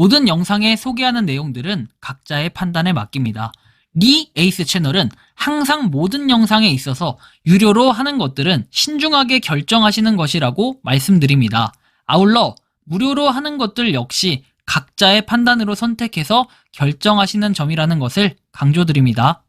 모든 영상에 소개하는 내용들은 각자의 판단에 맡깁니다. 리 에이스 채널은 항상 모든 영상에 있어서 유료로 하는 것들은 신중하게 결정하시는 것이라고 말씀드립니다. 아울러 무료로 하는 것들 역시 각자의 판단으로 선택해서 결정하시는 점이라는 것을 강조드립니다.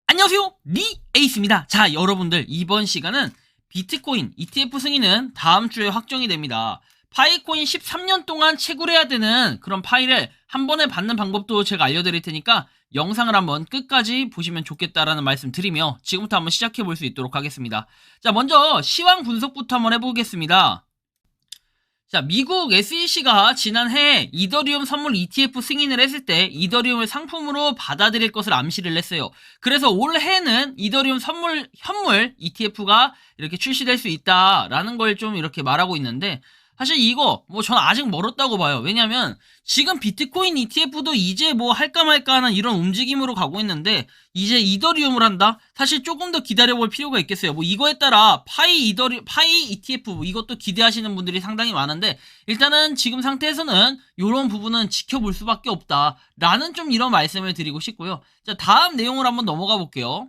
안녕하세요, 리 에이스입니다. 자, 여러분들, 이번 시간은 비트코인 ETF 승인은 다음 주에 확정이 됩니다. 파이코인 13년 동안 채굴해야 되는 그런 파일을 한 번에 받는 방법도 제가 알려드릴 테니까 영상을 한번 끝까지 보시면 좋겠다라는 말씀 드리며 지금부터 한번 시작해 볼 수 있도록 하겠습니다. 자, 먼저 시황 분석부터 한번 해보겠습니다. 자, 미국 SEC가 지난해 이더리움 선물 ETF 승인을 했을 때 이더리움을 상품으로 받아들일 것을 암시를 했어요. 그래서 올해는 이더리움 선물 현물 ETF가 이렇게 출시될 수 있다라는 걸 좀 이렇게 말하고 있는데, 사실 이거 저는 아직 멀었다고 봐요. 왜냐면 지금 비트코인 ETF도 이제 할까 말까 하는 이런 움직임으로 가고 있는데, 이제 이더리움을 한다? 사실 조금 더 기다려볼 필요가 있겠어요. 이거에 따라 파이 ETF 이것도 기대하시는 분들이 상당히 많은데, 일단은 지금 상태에서는 이런 부분은 지켜볼 수밖에 없다 라는 좀 이런 말씀을 드리고 싶고요. 자, 다음 내용을 한번 넘어가 볼게요.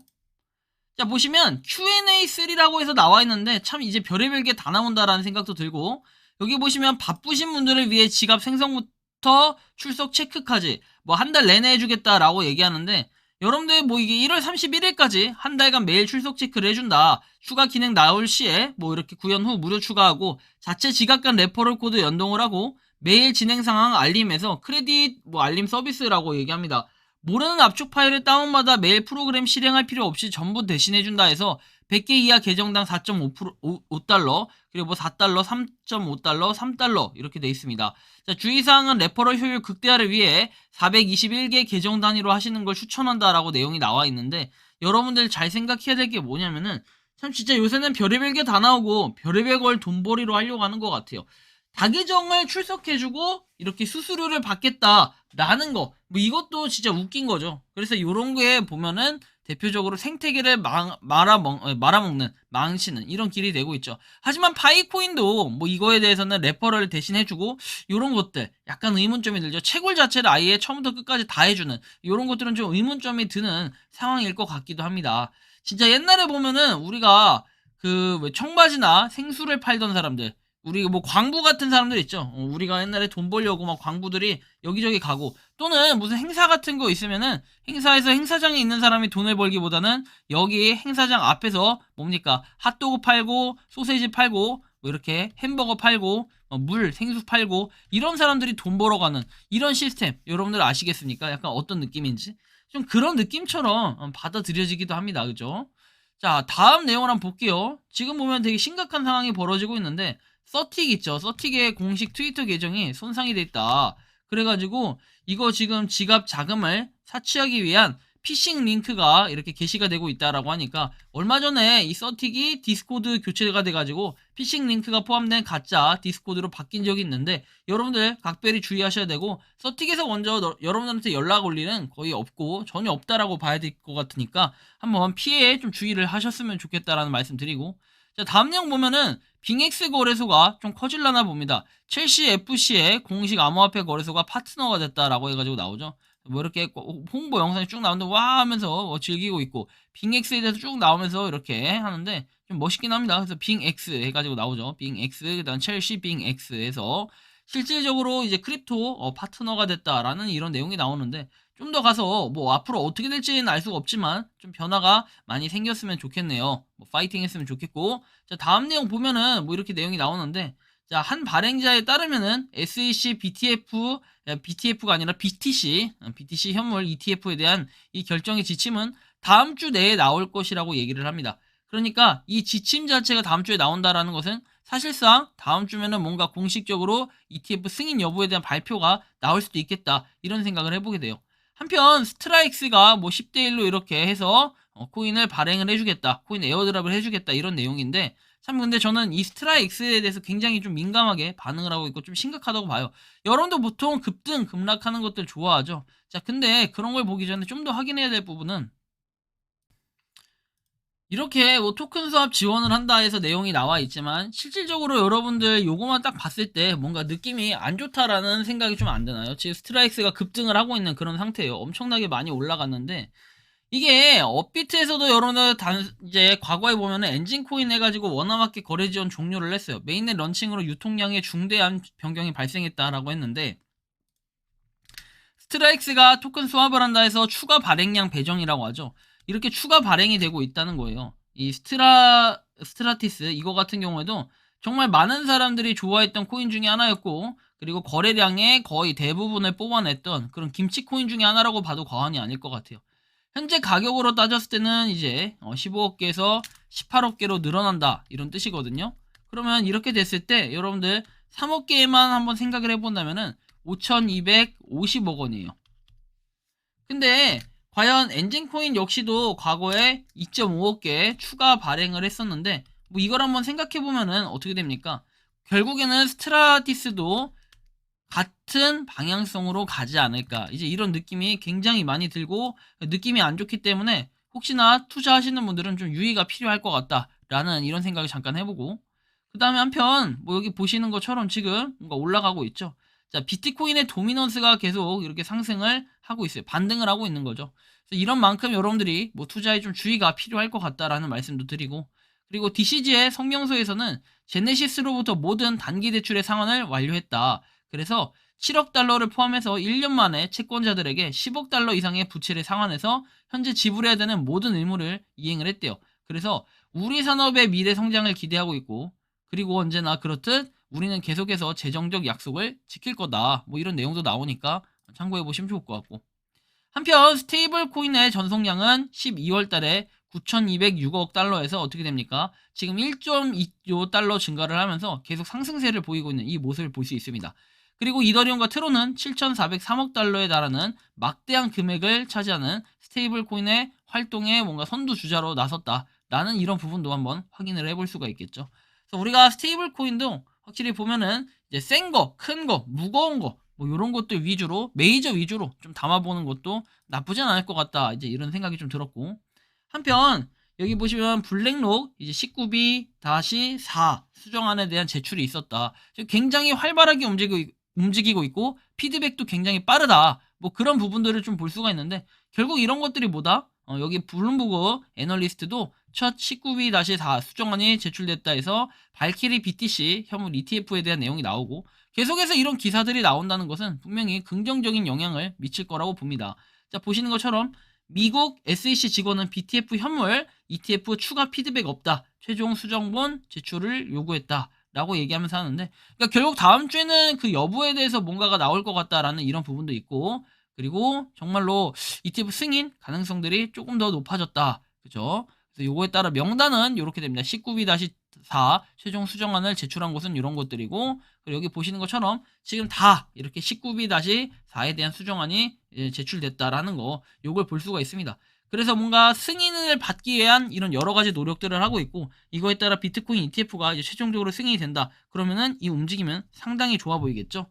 자, 보시면 Q&A3라고 해서 나와 있는데 참 이제 별의별 게 다 나온다라는 생각도 들고, 여기 보시면 바쁘신 분들을 위해 지갑 생성부터 출석 체크까지 한 달 내내 해주겠다라고 얘기하는데, 여러분들 이게 1월 31일까지 한 달간 매일 출석 체크를 해준다. 추가 기능 나올 시에 이렇게 구현 후 무료 추가하고, 자체 지갑 간 레퍼럴 코드 연동을 하고, 매일 진행 상황 알림에서 크레딧 알림 서비스라고 얘기합니다. 모르는 압축 파일을 다운받아 매일 프로그램 실행할 필요 없이 전부 대신해준다 해서 100개 이하 계정당 4.5달러, 그리고 4달러, 3.5달러, 3달러 이렇게 돼 있습니다. 자, 주의사항은 레퍼럴 효율 극대화를 위해 421개 계정 단위로 하시는 걸 추천한다라고 내용이 나와 있는데, 여러분들 잘 생각해야 될 게 뭐냐면은, 참 진짜 요새는 별의별 게 다 나오고 별의별 걸 돈벌이로 하려고 하는 것 같아요. 다계정을 출석해주고 이렇게 수수료를 받겠다라는 거, 이것도 진짜 웃긴 거죠. 그래서 요런 거에 보면은 대표적으로 생태계를 말아먹는, 망치는 이런 길이 되고 있죠. 하지만 파이코인도 이거에 대해서는 레퍼럴 대신 해주고, 요런 것들 약간 의문점이 들죠. 채굴 자체를 아예 처음부터 끝까지 다 해주는 요런 것들은 좀 의문점이 드는 상황일 것 같기도 합니다. 진짜 옛날에 보면은 우리가 청바지나 생수를 팔던 사람들, 우리 광부 같은 사람들 있죠. 우리가 옛날에 돈 벌려고 광부들이 여기저기 가고, 또는 무슨 행사 같은 거 있으면은 행사에서 행사장에 있는 사람이 돈을 벌기보다는 여기 행사장 앞에서 핫도그 팔고 소세지 팔고 이렇게 햄버거 팔고 물, 생수 팔고 이런 사람들이 돈 벌어가는 이런 시스템, 여러분들 아시겠습니까? 약간 어떤 느낌인지 좀 그런 느낌처럼 받아들여지기도 합니다. 그죠? 자, 다음 내용을 한번 볼게요. 지금 보면 되게 심각한 상황이 벌어지고 있는데, 서틱 있죠. 서틱의 공식 트위터 계정이 손상이 돼 있다. 그래가지고 이거 지금 지갑 자금을 사취하기 위한 피싱 링크가 이렇게 게시가 되고 있다라고 하니까, 얼마 전에 이 서틱이 디스코드 교체가 돼가지고 피싱 링크가 포함된 가짜 디스코드로 바뀐 적이 있는데, 여러분들 각별히 주의하셔야 되고, 서틱에서 먼저 여러분들한테 연락 올 일은 거의 없고 전혀 없다라고 봐야 될 것 같으니까 한번 피해에 좀 주의를 하셨으면 좋겠다라는 말씀 드리고, 자, 다음 내용 보면은 빙엑스 거래소가 좀 커질라나 봅니다. 첼시 FC의 공식 암호화폐 거래소가 파트너가 됐다라고 해가지고 나오죠. 이렇게 홍보 영상이 쭉 나오는데 와 하면서 즐기고 있고, 빙엑스에 대해서 쭉 나오면서 이렇게 하는데 좀 멋있긴 합니다. 그래서 빙엑스 해가지고 나오죠. 빙엑스, 그다음 첼시 빙엑스에서 실질적으로 이제 크립토 파트너가 됐다라는 이런 내용이 나오는데, 좀 더 가서 앞으로 어떻게 될지는 알 수가 없지만 좀 변화가 많이 생겼으면 좋겠네요. 파이팅 했으면 좋겠고, 자, 다음 내용 보면은 이렇게 내용이 나오는데, 자, 한 발행자에 따르면은 SEC BTF가 아니라 BTC 현물 ETF에 대한 이 결정의 지침은 다음 주 내에 나올 것이라고 얘기를 합니다. 그러니까 이 지침 자체가 다음 주에 나온다라는 것은 사실상 다음 주면은 뭔가 공식적으로 ETF 승인 여부에 대한 발표가 나올 수도 있겠다, 이런 생각을 해보게 돼요. 한편 스트라이크스가 10대1로 이렇게 해서 코인을 발행을 해주겠다, 코인 에어드랍을 해주겠다, 이런 내용인데, 참 근데 저는 이 스트라이크스에 대해서 굉장히 좀 민감하게 반응을 하고 있고 좀 심각하다고 봐요. 여러분도 보통 급등 급락하는 것들 좋아하죠. 자, 근데 그런 걸 보기 전에 좀 더 확인해야 될 부분은, 이렇게 뭐 토큰 수합 지원을 한다 해서 내용이 나와 있지만 실질적으로 여러분들 요거만 딱 봤을 때 뭔가 느낌이 안 좋다라는 생각이 좀 안 드나요? 지금 스트라이크가 급등을 하고 있는 그런 상태예요. 엄청나게 많이 올라갔는데 이게 업비트에서도 여러분들 이제 과거에 보면은 엔진 코인 해가지고 원화마켓 거래 지원 종료를 했어요. 메인넷 런칭으로 유통량에 중대한 변경이 발생했다라고 했는데 스트라이크가 토큰 수합을 한다 해서 추가 발행량 배정이라고 하죠. 이렇게 추가 발행이 되고 있다는 거예요. 이 스트라티스 이거 같은 경우에도 정말 많은 사람들이 좋아했던 코인 중에 하나였고 그리고 거래량의 거의 대부분을 뽑아냈던 그런 김치 코인 중에 하나라고 봐도 과언이 아닐 것 같아요. 현재 가격으로 따졌을 때는 이제 15억 개에서 18억 개로 늘어난다 이런 뜻이거든요. 그러면 이렇게 됐을 때 여러분들 3억 개만 한번 생각을 해본다면은 5,250억 원이에요. 근데 과연 엔진코인 역시도 과거에 2.5억 개 추가 발행을 했었는데 뭐 이걸 한번 생각해보면은 어떻게 됩니까? 결국에는 스트라티스도 같은 방향성으로 가지 않을까 이제 이런 느낌이 굉장히 많이 들고 느낌이 안 좋기 때문에 혹시나 투자하시는 분들은 좀 유의가 필요할 것 같다라는 이런 생각을 잠깐 해보고 그 다음에 한편 뭐 여기 보시는 것처럼 지금 뭔가 올라가고 있죠. 자, 비트코인의 도미넌스가 계속 이렇게 상승을 하고 있어요. 반등을 하고 있는 거죠. 그래서 이런 만큼 여러분들이 뭐 투자에 좀 주의가 필요할 것 같다라는 말씀도 드리고 그리고 DCG의 성명서에서는 제네시스로부터 모든 단기 대출의 상환을 완료했다. 그래서 7억 달러를 포함해서 1년 만에 채권자들에게 10억 달러 이상의 부채를 상환해서 현재 지불해야 되는 모든 의무를 이행을 했대요. 그래서 우리 산업의 미래 성장을 기대하고 있고 그리고 언제나 그렇듯 우리는 계속해서 재정적 약속을 지킬 거다. 뭐 이런 내용도 나오니까 참고해 보시면 좋을 것 같고. 한편 스테이블 코인의 전송량은 12월 달에 9,206억 달러에서 어떻게 됩니까? 지금 1.2조 달러 증가를 하면서 계속 상승세를 보이고 있는 이 모습을 볼 수 있습니다. 그리고 이더리움과 트론은 7,403억 달러에 달하는 막대한 금액을 차지하는 스테이블 코인의 활동에 뭔가 선두주자로 나섰다라는 이런 부분도 한번 확인을 해볼 수가 있겠죠. 그래서 우리가 스테이블 코인도 확실히 보면은 이제 센 거, 큰 거, 무거운 거, 뭐 이런 것들 위주로 메이저 위주로 좀 담아보는 것도 나쁘진 않을 것 같다. 이제 이런 생각이 좀 들었고 한편 여기 보시면 블랙록 이제 19B-4 수정안에 대한 제출이 있었다. 굉장히 활발하게 움직이고 있고 피드백도 굉장히 빠르다. 뭐 그런 부분들을 좀 볼 수가 있는데 결국 이런 것들이 뭐다? 여기 블룸버그 애널리스트도 첫 19B-4 수정안이 제출됐다 해서 발키리 BTC 현물 ETF에 대한 내용이 나오고 계속해서 이런 기사들이 나온다는 것은 분명히 긍정적인 영향을 미칠 거라고 봅니다. 자, 보시는 것처럼 미국 SEC 직원은 BTF 현물 ETF 추가 피드백 없다. 최종 수정본 제출을 요구했다. 라고 얘기하면서 하는데 그러니까 결국 다음 주에는 그 여부에 대해서 뭔가가 나올 것 같다라는 이런 부분도 있고 그리고 정말로 ETF 승인 가능성들이 조금 더 높아졌다. 그죠? 그래서 요거에 따라 명단은 이렇게 됩니다. 19B-4 최종 수정안을 제출한 곳은 이런 것들이고 그리고 여기 보시는 것처럼 지금 다 이렇게 19B-4에 대한 수정안이 제출됐다라는 거 요걸 볼 수가 있습니다. 그래서 뭔가 승인을 받기 위한 이런 여러 가지 노력들을 하고 있고 이거에 따라 비트코인 ETF가 이제 최종적으로 승인이 된다. 그러면은 이 움직임은 상당히 좋아 보이겠죠?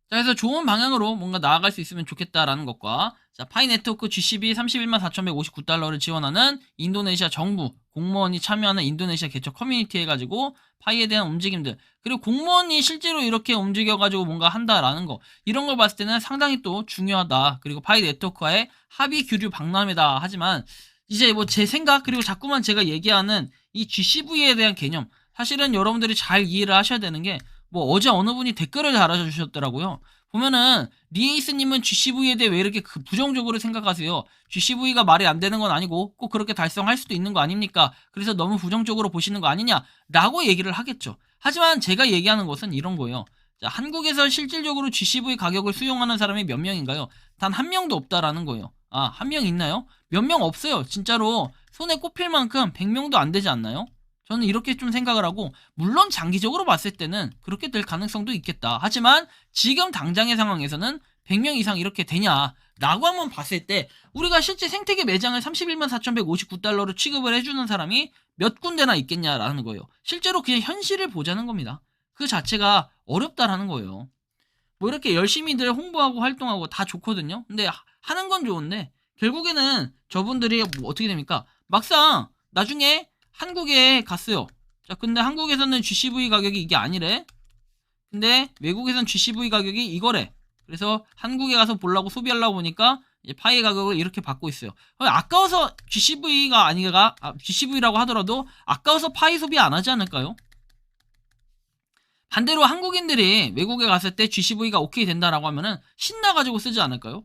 자, 그래서 좋은 방향으로 뭔가 나아갈 수 있으면 좋겠다라는 것과 자, 파이 네트워크 GCB 31만 4,159달러를 지원하는 인도네시아 정부 공무원이 참여하는 인도네시아 개척 커뮤니티 해가지고 파이에 대한 움직임들 그리고 공무원이 실제로 이렇게 움직여가지고 뭔가 한다라는 거 이런 걸 봤을 때는 상당히 또 중요하다. 그리고 파이 네트워크와의 합의 규류 박람회다. 하지만 이제 뭐 제 생각 그리고 자꾸만 제가 얘기하는 이 GCV에 대한 개념 사실은 여러분들이 잘 이해를 하셔야 되는 게 뭐 어제 어느 분이 댓글을 달아주셨더라고요. 보면은 리에이스님은 GCV에 대해 왜 이렇게 부정적으로 생각하세요? GCV가 말이 안 되는 건 아니고 꼭 그렇게 달성할 수도 있는 거 아닙니까? 그래서 너무 부정적으로 보시는 거 아니냐라고 얘기를 하겠죠. 하지만 제가 얘기하는 것은 이런 거예요. 자, 한국에서 실질적으로 GCV 가격을 수용하는 사람이 몇 명인가요? 단 한 명도 없다라는 거예요. 아, 한 명 있나요? 몇 명 없어요. 진짜로 손에 꼽힐 만큼 100명도 안 되지 않나요? 저는 이렇게 좀 생각을 하고 물론 장기적으로 봤을 때는 그렇게 될 가능성도 있겠다. 하지만 지금 당장의 상황에서는 100명 이상 이렇게 되냐라고 한번 봤을 때 우리가 실제 생태계 매장을 31만 4,159달러로 취급을 해주는 사람이 몇 군데나 있겠냐라는 거예요. 실제로 그냥 현실을 보자는 겁니다. 그 자체가 어렵다라는 거예요. 뭐 이렇게 열심히들 홍보하고 활동하고 다 좋거든요. 근데 하는 건 좋은데 결국에는 저분들이 뭐 어떻게 됩니까? 막상 나중에 한국에 갔어요. 자, 근데 한국에서는 GCV 가격이 이게 아니래. 근데 외국에선 GCV 가격이 이거래. 그래서 한국에 가서 보려고 소비하려고 보니까 이제 파이 가격을 이렇게 받고 있어요. 아까워서 GCV가 아니라 GCV라고 하더라도 아까워서 파이 소비 안 하지 않을까요? 반대로 한국인들이 외국에 갔을 때 GCV가 오케이 된다라고 하면은 신나가지고 쓰지 않을까요?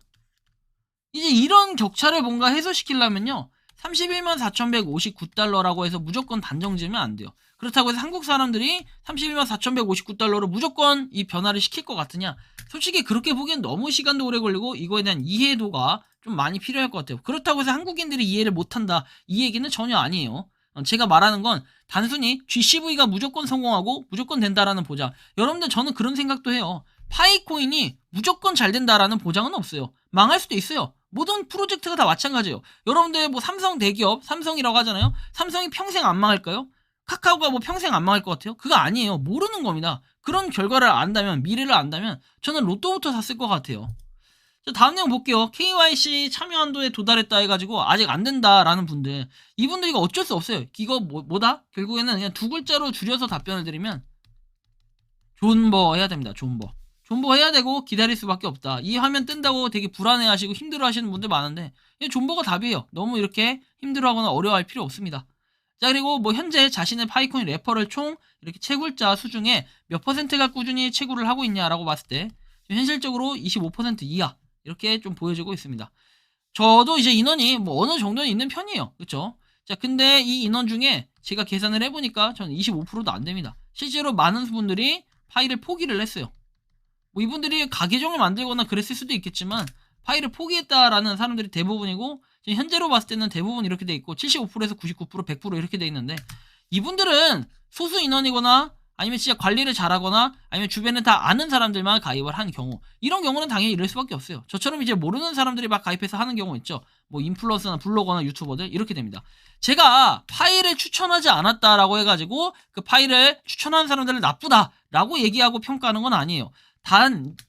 이제 이런 격차를 뭔가 해소시키려면요. 31만 4,159달러라고 해서 무조건 단정 지으면 안 돼요. 그렇다고 해서 한국 사람들이 31만 4,159달러로 무조건 이 변화를 시킬 것 같으냐? 솔직히 그렇게 보기엔 너무 시간도 오래 걸리고 이거에 대한 이해도가 좀 많이 필요할 것 같아요. 그렇다고 해서 한국인들이 이해를 못한다. 이 얘기는 전혀 아니에요. 제가 말하는 건 단순히 GCV가 무조건 성공하고 무조건 된다라는 보장. 여러분들 저는 그런 생각도 해요. 파이코인이 무조건 잘 된다라는 보장은 없어요. 망할 수도 있어요. 모든 프로젝트가 다 마찬가지예요. 여러분들 뭐 삼성 대기업, 삼성이라고 하잖아요. 삼성이 평생 안 망할까요? 카카오가 뭐 평생 안 망할 것 같아요? 그거 아니에요. 모르는 겁니다. 그런 결과를 안다면, 미래를 안다면 저는 로또부터 샀을 것 같아요. 자, 다음 내용 볼게요. KYC 참여 한도에 도달했다 해가지고 아직 안 된다라는 분들, 이분들 이거 어쩔 수 없어요. 이거 뭐다? 결국에는 그냥 두 글자로 줄여서 답변을 드리면 존버 해야 됩니다. 존버. 존버 해야 되고 기다릴 수밖에 없다. 이 화면 뜬다고 되게 불안해하시고 힘들어하시는 분들 많은데 존버가 답이에요. 너무 이렇게 힘들어하거나 어려워할 필요 없습니다. 자, 그리고 뭐 현재 자신의 파이코인 레퍼럴 총 이렇게 채굴자 수 중에 몇 퍼센트가 꾸준히 채굴을 하고 있냐라고 봤을 때 현실적으로 25% 이하 이렇게 좀 보여지고 있습니다. 저도 이제 인원이 뭐 어느 정도는 있는 편이에요. 그쵸? 자, 근데 이 인원 중에 제가 계산을 해보니까 저는 25%도 안 됩니다. 실제로 많은 분들이 파일을 포기를 했어요. 뭐 이분들이 가계정을 만들거나 그랬을 수도 있겠지만 파일을 포기했다라는 사람들이 대부분이고 지금 현재로 봤을 때는 대부분 이렇게 돼 있고 75%에서 99%, 100% 이렇게 돼 있는데 이분들은 소수 인원이거나 아니면 진짜 관리를 잘하거나 아니면 주변에 다 아는 사람들만 가입을 한 경우, 이런 경우는 당연히 이럴 수밖에 없어요. 저처럼 이제 모르는 사람들이 막 가입해서 하는 경우 있죠. 뭐 인플루언서나 블로거나 유튜버들 이렇게 됩니다. 제가 파일을 추천하지 않았다라고 해가지고 그 파일을 추천하는 사람들을 나쁘다라고 얘기하고 평가하는 건 아니에요.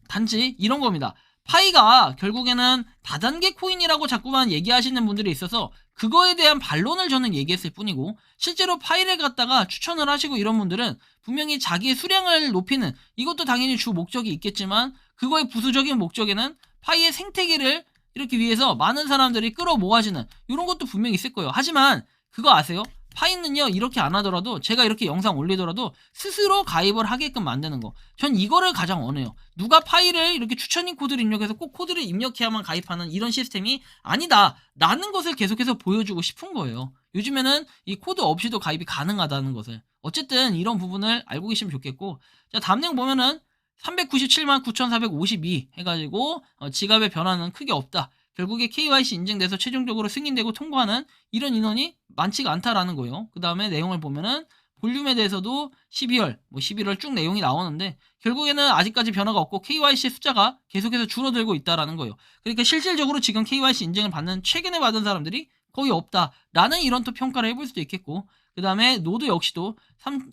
단지 이런 겁니다. 파이가 결국에는 다단계 코인이라고 자꾸만 얘기하시는 분들이 있어서 그거에 대한 반론을 저는 얘기했을 뿐이고, 실제로 파이를 갖다가 추천을 하시고 이런 분들은 분명히 자기의 수량을 높이는, 이것도 당연히 주 목적이 있겠지만 그거의 부수적인 목적에는 파이의 생태계를 이렇게 위해서 많은 사람들이 끌어모아지는 이런 것도 분명히 있을 거예요. 하지만 그거 아세요? 파이는요, 이렇게 안 하더라도, 제가 이렇게 영상 올리더라도 스스로 가입을 하게끔 만드는 거, 전 이거를 가장 원해요. 누가 파이를 이렇게 추천인 코드를 입력해서 꼭 코드를 입력해야만 가입하는 이런 시스템이 아니다 라는 것을 계속해서 보여주고 싶은 거예요. 요즘에는 이 코드 없이도 가입이 가능하다는 것을, 어쨌든 이런 부분을 알고 계시면 좋겠고. 자, 다음 내용 보면은 397만 9,452 해가지고 지갑의 변화는 크게 없다. 결국에 KYC 인증돼서 최종적으로 승인되고 통과하는 이런 인원이 많지가 않다라는 거예요. 그 다음에 내용을 보면은 볼륨에 대해서도 12월, 뭐 11월 쭉 내용이 나오는데 결국에는 아직까지 변화가 없고 KYC 숫자가 계속해서 줄어들고 있다라는 거예요. 그러니까 실질적으로 지금 KYC 인증을 받는, 최근에 받은 사람들이 거의 없다라는 이런 또 평가를 해볼 수도 있겠고, 그 다음에 노드 역시도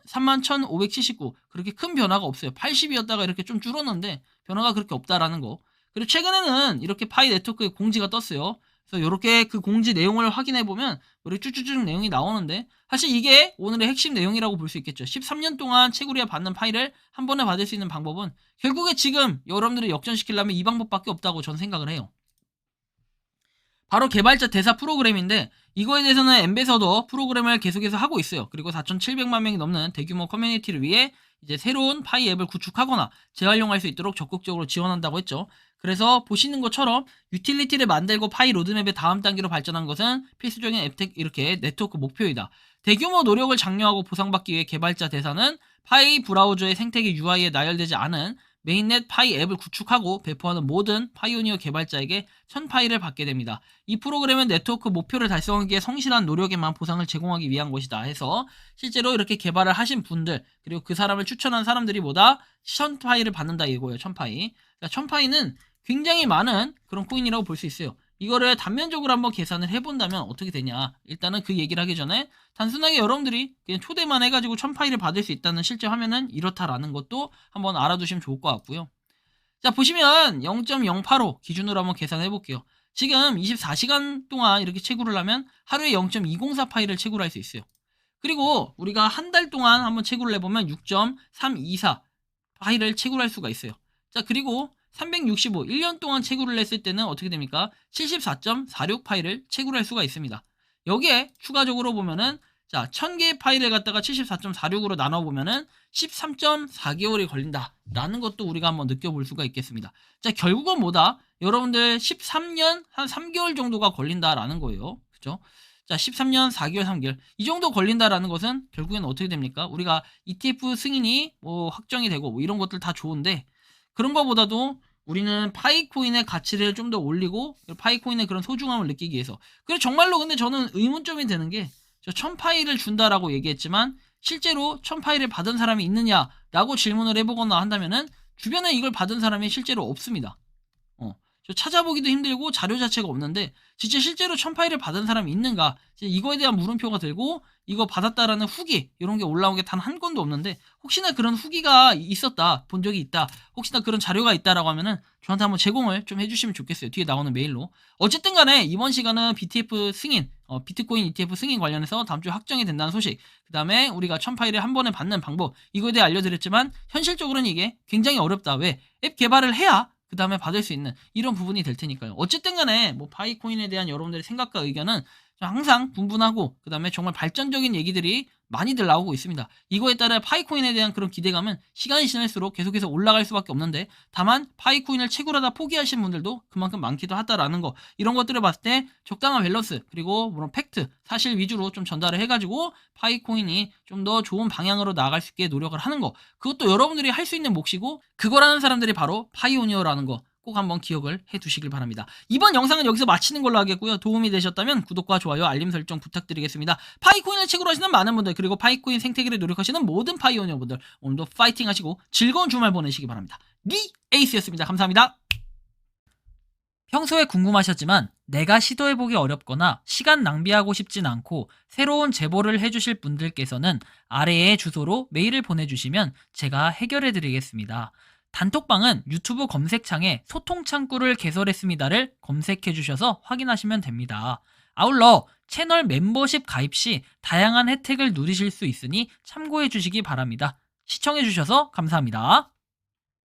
31,579, 그렇게 큰 변화가 없어요. 80이었다가 이렇게 좀 줄었는데 변화가 그렇게 없다라는 거. 그리고 최근에는 이렇게 파이 네트워크에 공지가 떴어요. 그래서 이렇게 그 공지 내용을 확인해보면 이렇게 쭉쭉쭉 내용이 나오는데, 사실 이게 오늘의 핵심 내용이라고 볼 수 있겠죠. 13년 동안 채굴해야 받는 파이를 한 번에 받을 수 있는 방법은 결국에 지금 여러분들을 역전시키려면 이 방법밖에 없다고 저는 생각을 해요. 바로 개발자 대사 프로그램인데, 이거에 대해서는 엠베서더 프로그램을 계속해서 하고 있어요. 그리고 4,700만 명이 넘는 대규모 커뮤니티를 위해 이제 새로운 파이 앱을 구축하거나 재활용할 수 있도록 적극적으로 지원한다고 했죠. 그래서 보시는 것처럼 유틸리티를 만들고 파이 로드맵의 다음 단계로 발전한 것은 필수적인 앱텍 이렇게 네트워크 목표이다. 대규모 노력을 장려하고 보상받기 위해 개발자 대사는 파이 브라우저의 생태계 UI에 나열되지 않은 메인넷 파이 앱을 구축하고 배포하는 모든 파이오니어 개발자에게 1000파이를 받게 됩니다. 이 프로그램은 네트워크 목표를 달성하기에 성실한 노력에만 보상을 제공하기 위한 것이다 해서 실제로 이렇게 개발을 하신 분들, 그리고 그 사람을 추천한 사람들이 뭐다? 1000파이를 받는다 이거예요. 1000파이. 그러니까 1000파이는 굉장히 많은 그런 코인이라고 볼 수 있어요. 이거를 단면적으로 한번 계산을 해본다면 어떻게 되냐. 일단은 그 얘기를 하기 전에 단순하게 여러분들이 그냥 초대만 해가지고 1000파이를 받을 수 있다는 실제 화면은 이렇다라는 것도 한번 알아두시면 좋을 것 같고요. 자, 보시면 0.085 기준으로 한번 계산해 볼게요. 지금 24시간 동안 이렇게 채굴을 하면 하루에 0.204 파일을 채굴할 수 있어요. 그리고 우리가 한 달 동안 한번 채굴을 해보면 6.324 파일을 채굴할 수가 있어요. 자, 그리고 365, 1년 동안 채굴을 했을 때는 어떻게 됩니까? 74.46 파일을 채굴할 수가 있습니다. 여기에 추가적으로 보면은 자, 1000개의 파일을 갖다가 74.46으로 나눠보면은 13.4개월이 걸린다라는 것도 우리가 한번 느껴볼 수가 있겠습니다. 자, 결국은 뭐다? 여러분들 13년 한 3개월 정도가 걸린다라는 거예요. 그죠? 자, 13년 4개월 3개월 이 정도 걸린다라는 것은 결국에는 어떻게 됩니까? 우리가 ETF 승인이 뭐 확정이 되고 뭐 이런 것들 다 좋은데 그런 거보다도 우리는 파이코인의 가치를 좀 더 올리고 파이코인의 그런 소중함을 느끼기 위해서. 그래서 정말로 근데 저는 의문점이 되는 게 저 1000파일을 준다라고 얘기했지만 실제로 1000파일을 받은 사람이 있느냐라고 질문을 해보거나 한다면은 주변에 이걸 받은 사람이 실제로 없습니다. 저 찾아보기도 힘들고 자료 자체가 없는데 진짜 실제로 1000파일을 받은 사람이 있는가 이거에 대한 물음표가 들고 이거 받았다라는 후기 이런 게 올라온 게 단 한 건도 없는데 혹시나 그런 후기가 있었다 본 적이 있다 혹시나 그런 자료가 있다라고 하면은 저한테 한번 제공을 좀 해주시면 좋겠어요. 뒤에 나오는 메일로. 어쨌든 간에 이번 시간은 BTF 승인 비트코인 ETF 승인 관련해서 다음 주에 확정이 된다는 소식 그 다음에 우리가 1000파일을 한 번에 받는 방법 이거에 대해 알려드렸지만 현실적으로는 이게 굉장히 어렵다. 왜? 앱 개발을 해야 그 다음에 받을 수 있는 이런 부분이 될 테니까요. 어쨌든 간에 뭐 파이코인에 대한 여러분들의 생각과 의견은 항상 분분하고 그 다음에 정말 발전적인 얘기들이 많이들 나오고 있습니다. 이거에 따라 파이코인에 대한 그런 기대감은 시간이 지날수록 계속해서 올라갈 수밖에 없는데 다만 파이코인을 채굴하다 포기하신 분들도 그만큼 많기도 하다라는 거 이런 것들을 봤을 때 적당한 밸런스 그리고 물론 팩트 사실 위주로 좀 전달을 해가지고 파이코인이 좀 더 좋은 방향으로 나아갈 수 있게 노력을 하는 거 그것도 여러분들이 할 수 있는 몫이고 그걸 하는 사람들이 바로 파이오니어라는 거 꼭 한번 기억을 해 두시길 바랍니다. 이번 영상은 여기서 마치는 걸로 하겠고요. 도움이 되셨다면 구독과 좋아요, 알림 설정 부탁드리겠습니다. 파이코인을 채굴하시는 많은 분들 그리고 파이코인 생태계를 노력하시는 모든 파이오니어 분들 오늘도 파이팅 하시고 즐거운 주말 보내시기 바랍니다. 니 에이스였습니다. 감사합니다. 평소에 궁금하셨지만 내가 시도해보기 어렵거나 시간 낭비하고 싶진 않고 새로운 제보를 해주실 분들께서는 아래의 주소로 메일을 보내주시면 제가 해결해드리겠습니다. 단톡방은 유튜브 검색창에 소통창구를 개설했습니다를 검색해주셔서 확인하시면 됩니다. 아울러 채널 멤버십 가입 시 다양한 혜택을 누리실 수 있으니 참고해주시기 바랍니다. 시청해주셔서 감사합니다.